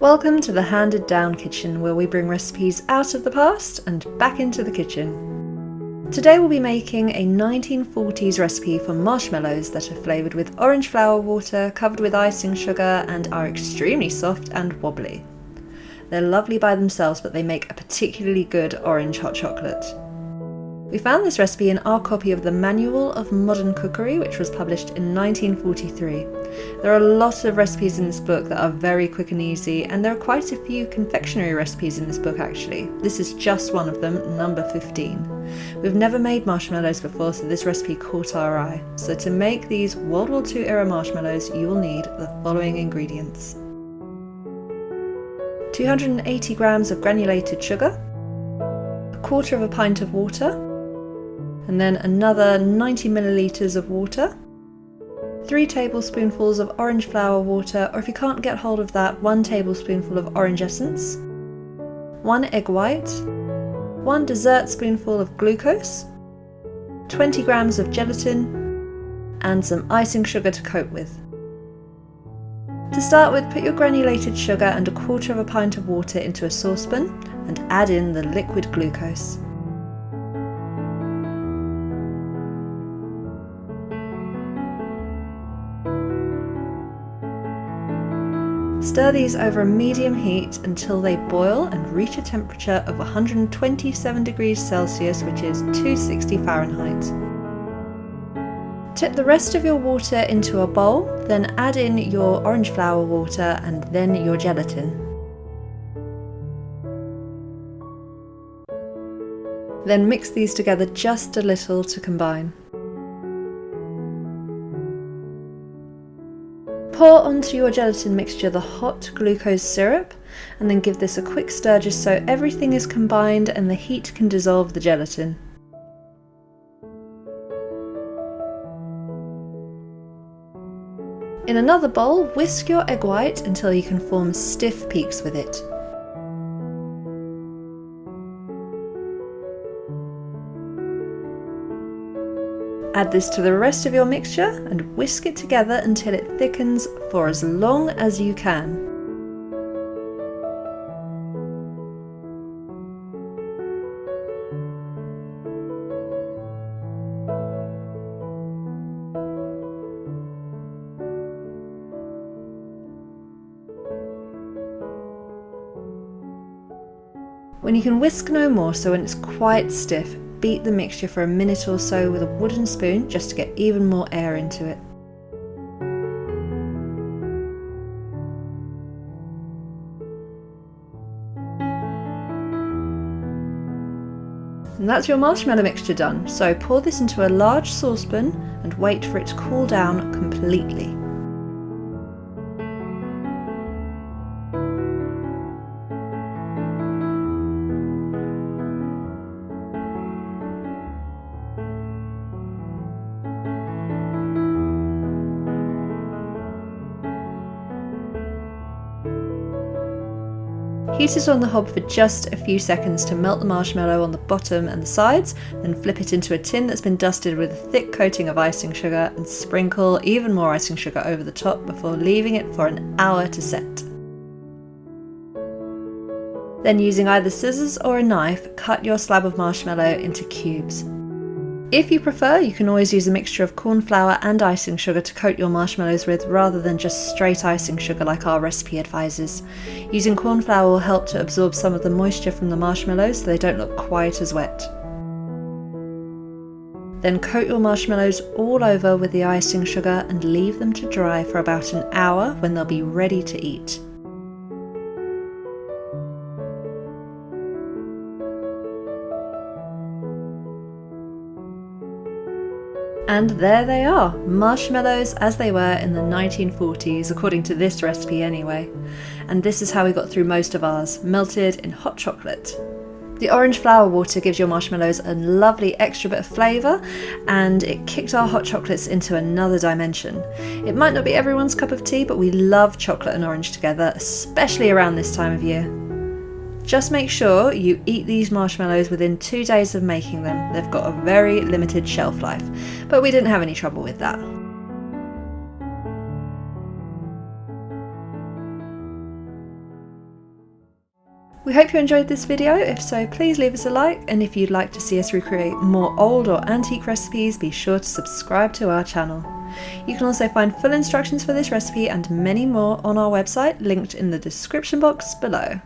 Welcome to the Handed Down Kitchen, where we bring recipes out of the past and back into the kitchen. Today we'll be making a 1940s recipe for marshmallows that are flavoured with orange flower water, covered with icing sugar, and are extremely soft and wobbly. They're lovely by themselves, but they make a particularly good orange hot chocolate. We found this recipe in our copy of the Manual of Modern Cookery, which was published in 1943. There are a lot of recipes in this book that are very quick and easy, and there are quite a few confectionery recipes in this book actually. This is just one of them, number 15. We've never made marshmallows before, so this recipe caught our eye. So to make these World War II era marshmallows, you will need the following ingredients: 280 grams of granulated sugar, a quarter of a pint of water, and then another 90 millilitres of water, 3 tablespoonfuls of orange flower water, or if you can't get hold of that, 1 tablespoonful of orange essence, 1 egg white, 1 dessert spoonful of glucose, 20 grams of gelatin, and some icing sugar to coat with. To start with, put your granulated sugar and a quarter of a pint of water into a saucepan and add in the liquid glucose. Stir these over a medium heat until they boil and reach a temperature of 127 degrees Celsius, which is 260 Fahrenheit. Tip the rest of your water into a bowl, then add in your orange flower water and then your gelatin. Then mix these together just a little to combine. Pour onto your gelatin mixture the hot glucose syrup, and then give this a quick stir just so everything is combined and the heat can dissolve the gelatin. In another bowl, whisk your egg white until you can form stiff peaks with it. Add this to the rest of your mixture and whisk it together until it thickens for as long as you can. When you can whisk no more, so when it's quite stiff, beat the mixture for a minute or so with a wooden spoon just to get even more air into it. And that's your marshmallow mixture done, so pour this into a large saucepan and wait for it to cool down completely. Heat it on the hob for just a few seconds to melt the marshmallow on the bottom and the sides, then flip it into a tin that's been dusted with a thick coating of icing sugar and sprinkle even more icing sugar over the top before leaving it for an hour to set. Then, using either scissors or a knife, cut your slab of marshmallow into cubes. If you prefer, you can always use a mixture of corn flour and icing sugar to coat your marshmallows with, rather than just straight icing sugar like our recipe advises. Using corn flour will help to absorb some of the moisture from the marshmallows so they don't look quite as wet. Then coat your marshmallows all over with the icing sugar and leave them to dry for about an hour, when they'll be ready to eat. And there they are, marshmallows as they were in the 1940s, according to this recipe anyway. And this is how we got through most of ours, melted in hot chocolate. The orange flower water gives your marshmallows a lovely extra bit of flavour, and it kicked our hot chocolates into another dimension. It might not be everyone's cup of tea, but we love chocolate and orange together, especially around this time of year. Just make sure you eat these marshmallows within 2 days of making them. They've got a very limited shelf life, but we didn't have any trouble with that. We hope you enjoyed this video. If so, please leave us a like, and if you'd like to see us recreate more old or antique recipes, be sure to subscribe to our channel. You can also find full instructions for this recipe and many more on our website, linked in the description box below.